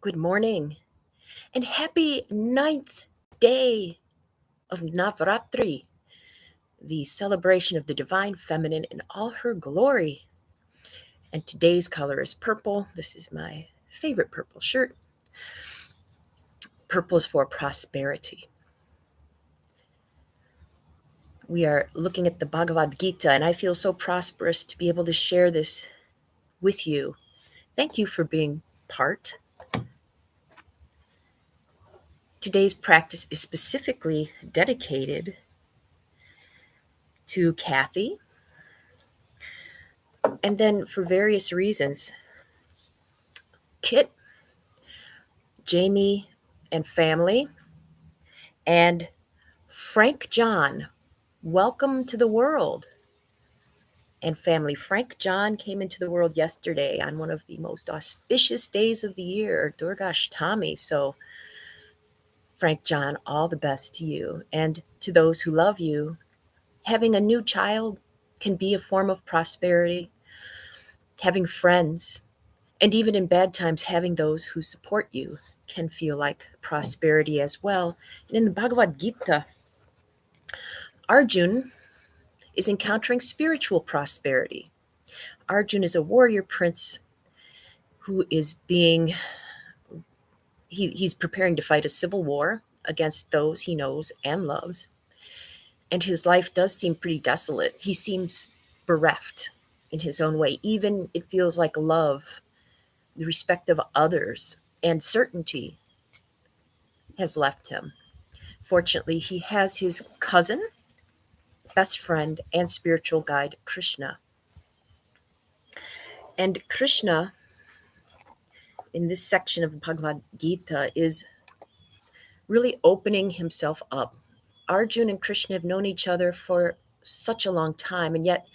Good morning and happy ninth day of Navaratri, the celebration of the divine feminine in all her glory. And today's color is purple. This is my favorite purple shirt. Purple is for prosperity. We are looking at the Bhagavad Gita, and I feel so prosperous to be able to share this with you. Thank you for being part. Today's practice is specifically dedicated to Cathy, and then for various reasons, Kit, Jaime and family, and Frank John. Welcome to the world. And family, Frank John came into the world yesterday on one of the most auspicious days of the year, Durgashtami. So, Frank John, all the best to you. And to those who love you, having a new child can be a form of prosperity. Having friends, and even in bad times, having those who support you can feel like prosperity as well. And in the Bhagavad Gita, Arjun is encountering spiritual prosperity. Arjun is a warrior prince who is he's preparing to fight a civil war against those he knows and loves. And his life does seem pretty desolate. He seems bereft in his own way. Even it feels like love, the respect of others, and certainty has left him. Fortunately, he has his cousin, best friend, and spiritual guide, Krishna. And Krishna, in this section of the Bhagavad Gita, is really opening himself up. Arjun and Krishna have known each other for such a long time, and yet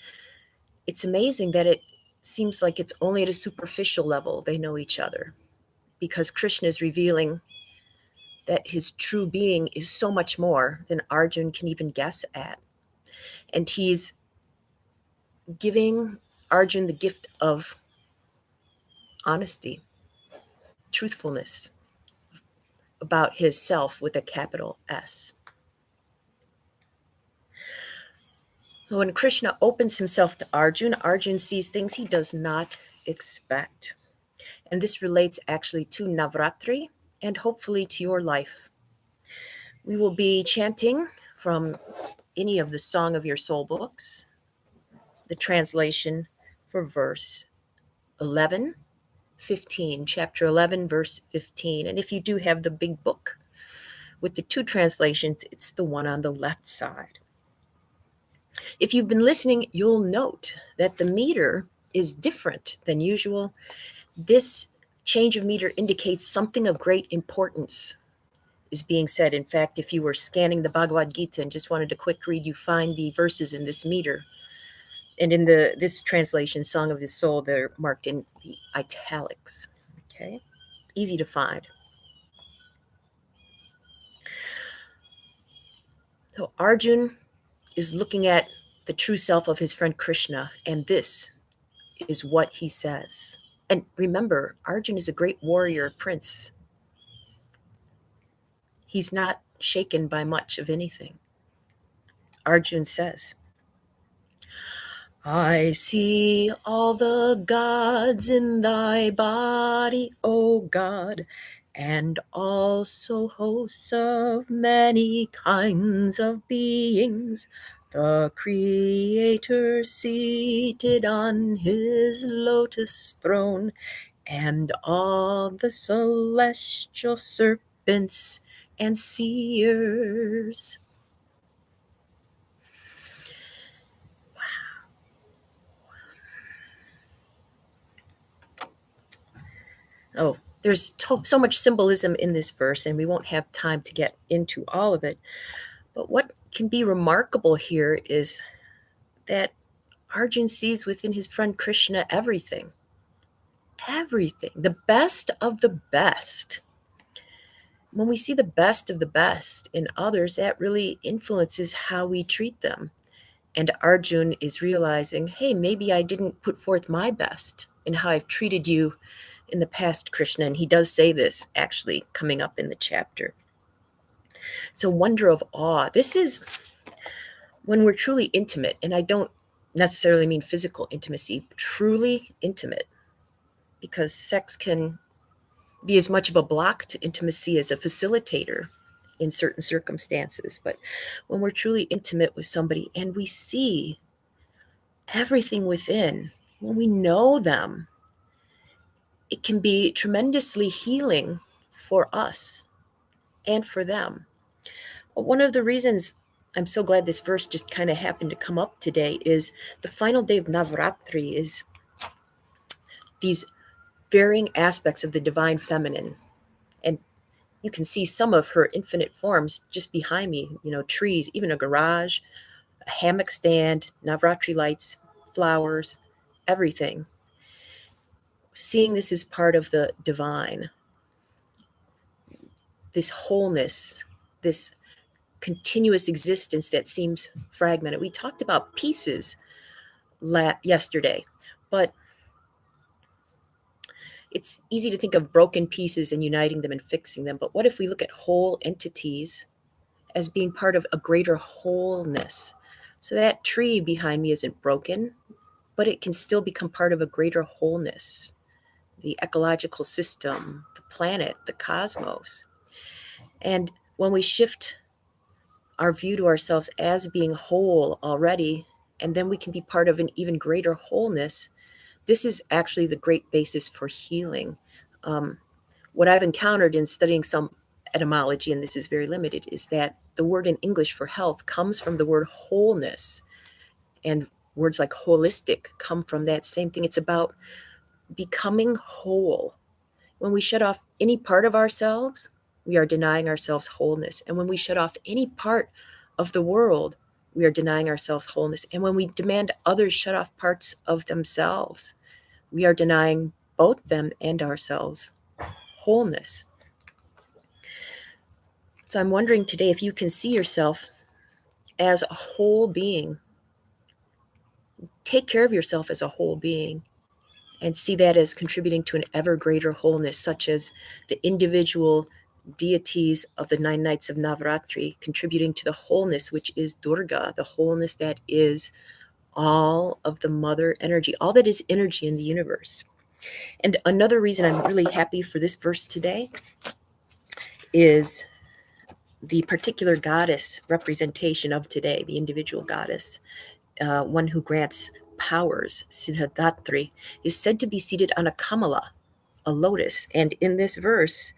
it's amazing that it seems like it's only at a superficial level they know each other, because Krishna is revealing that his true being is so much more than Arjun can even guess at. And he's giving Arjun the gift of honesty, truthfulness about his self with a capital S. So when Krishna opens himself to Arjun, Arjun sees things he does not expect. And this relates actually to Navaratri and hopefully to your life. We will be chanting from any of the Song of Your Soul books, the translation for verse 11, 15, chapter 11, verse 15. And if you do have the big book with the two translations, it's the one on the left side. If you've been listening, you'll note that the meter is different than usual. This change of meter indicates something of great importance is being said. In fact, if you were scanning the Bhagavad Gita and just wanted a quick read, you find the verses in this meter. And in this translation, Song of the Soul, they're marked in the italics. Okay, easy to find. So Arjun is looking at the true self of his friend Krishna, and this is what he says. And remember, Arjun is a great warrior prince. He's not shaken by much of anything. Arjun says, I see all the gods in thy body, O God, and also hosts of many kinds of beings, the Creator seated on his lotus throne, and all the celestial serpents and seers. Oh, there's so much symbolism in this verse, and we won't have time to get into all of it. But what can be remarkable here is that Arjun sees within his friend Krishna everything, the best of the best. When we see the best of the best in others, that really influences how we treat them. And Arjun is realizing, hey, maybe I didn't put forth my best in how I've treated you in the past, Krishna, and he does say this actually coming up in the chapter. It's a wonder of awe. This is when we're truly intimate, and I don't necessarily mean physical intimacy, truly intimate, because sex can be as much of a block to intimacy as a facilitator in certain circumstances. But when we're truly intimate with somebody and we see everything within, when we know them, it can be tremendously healing for us and for them. One of the reasons I'm so glad this verse just kind of happened to come up today is the final day of Navaratri is these varying aspects of the divine feminine. And you can see some of her infinite forms just behind me, trees, even a garage, a hammock stand, Navaratri lights, flowers, everything. Seeing this as part of the divine, this wholeness, this continuous existence that seems fragmented. We talked about pieces yesterday, but it's easy to think of broken pieces and uniting them and fixing them. But what if we look at whole entities as being part of a greater wholeness? So that tree behind me isn't broken, but it can still become part of a greater wholeness. The ecological system, the planet, the cosmos. And when we shift our view to ourselves as being whole already, and then we can be part of an even greater wholeness, this is actually the great basis for healing. What I've encountered in studying some etymology, and this is very limited, is that the word in English for health comes from the word wholeness, and words like holistic come from that same thing. It's about becoming whole. When we shut off any part of ourselves, we are denying ourselves wholeness. And when we shut off any part of the world, we are denying ourselves wholeness. And when we demand others shut off parts of themselves, we are denying both them and ourselves wholeness. So I'm wondering today if you can see yourself as a whole being. Take care of yourself as a whole being and see that as contributing to an ever greater wholeness, such as the individual deities of the 9 nights of Navaratri, contributing to the wholeness, which is Durga, the wholeness that is all of the mother energy, all that is energy in the universe. And another reason I'm really happy for this verse today is the particular goddess representation of today, the individual goddess, one who grants powers, Siddhartri, is said to be seated on a kamala, a lotus. And in this verse,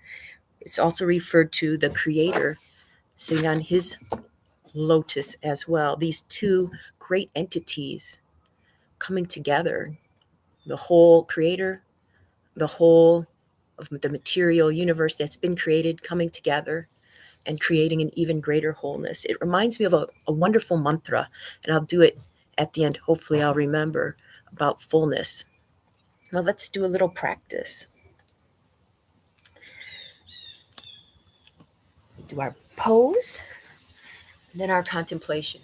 it's also referred to the creator sitting on his lotus as well. These two great entities coming together, the whole creator, the whole of the material universe that's been created coming together and creating an even greater wholeness. It reminds me of a wonderful mantra, and I'll do it at the end. Hopefully I'll remember about fullness. Now let's do a little practice. Do our pose, and then our contemplation.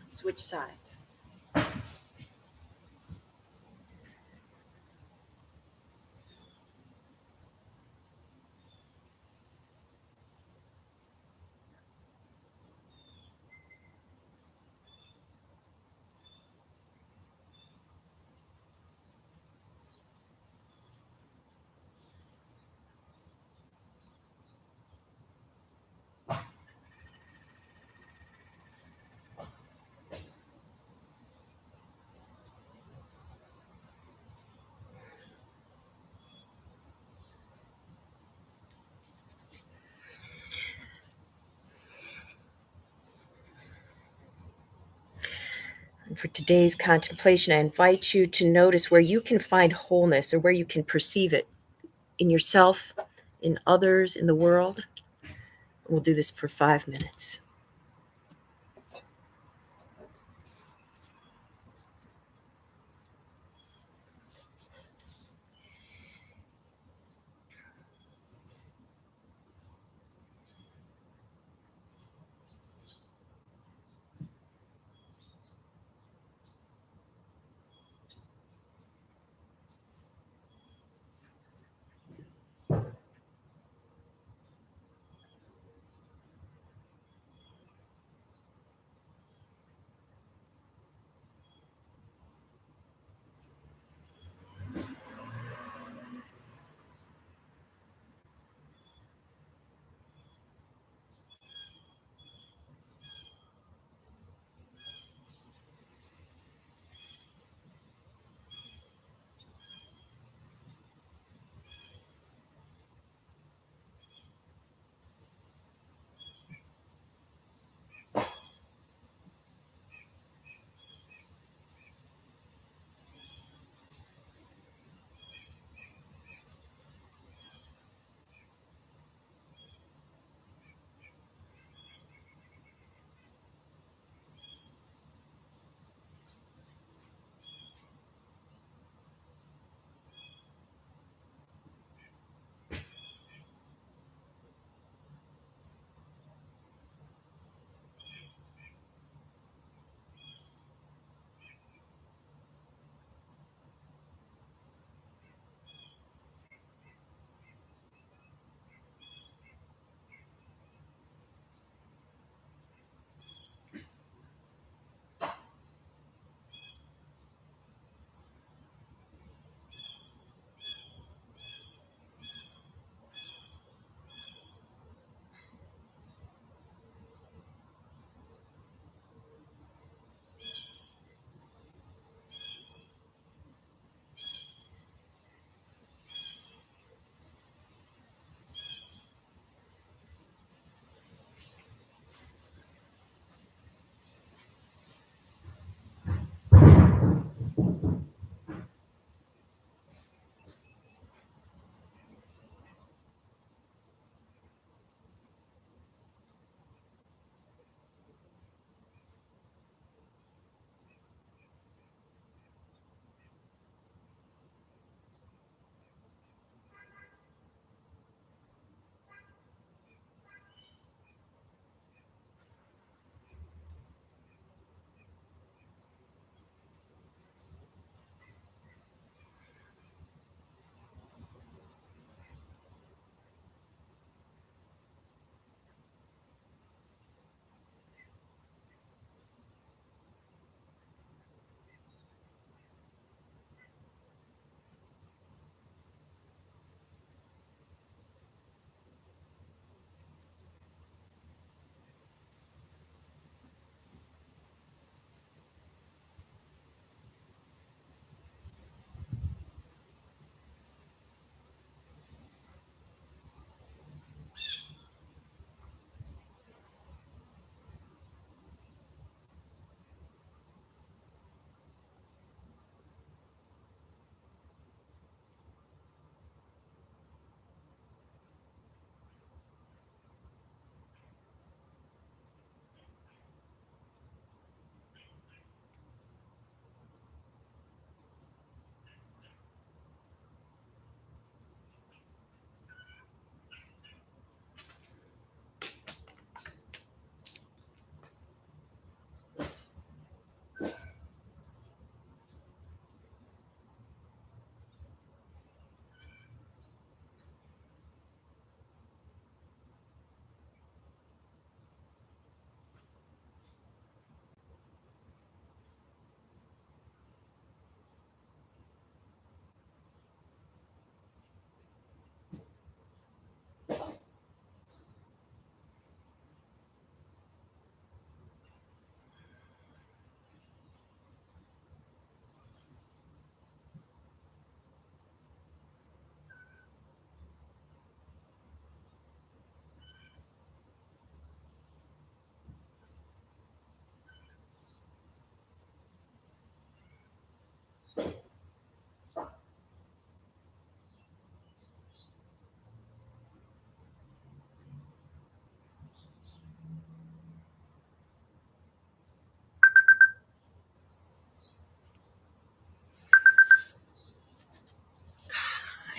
Switch sides. for today's contemplation, I invite you to notice where you can find wholeness or where you can perceive it in yourself, in others, in the world. We'll do this for 5 minutes.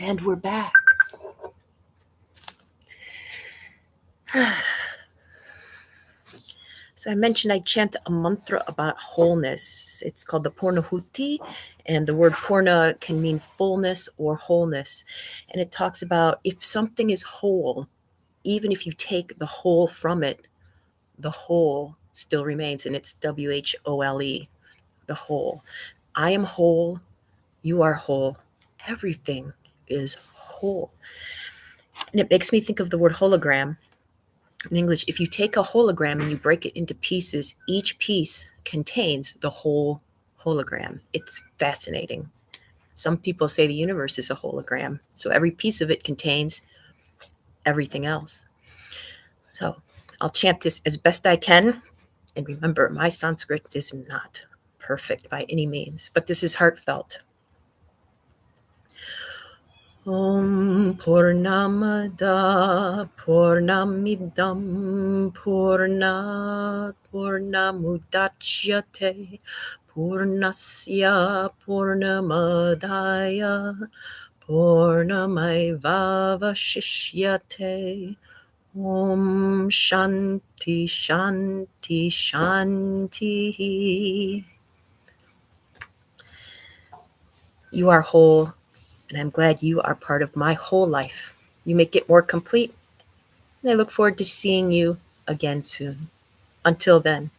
And we're back. So I mentioned I chant a mantra about wholeness. It's called the Purnahuti, and the word Purna can mean fullness or wholeness. And it talks about if something is whole, even if you take the whole from it, the whole still remains, and it's WHOLE, the whole. I am whole, you are whole, everything is whole. And it makes me think of the word hologram. In English, if you take a hologram and you break it into pieces, each piece contains the whole hologram. It's fascinating. Some people say the universe is a hologram, so every piece of it contains everything else. So I'll chant this as best I can. And remember, my Sanskrit is not perfect by any means, but this is heartfelt. Om Purnamada Purnamidam Purnat Purnamudachyate Purnasya Purnamadaya Purnamaivavashishyate. Om Shanti Shanti Shanti. You are whole, and I'm glad you are part of my whole life. You make it more complete, and I look forward to seeing you again soon. Until then,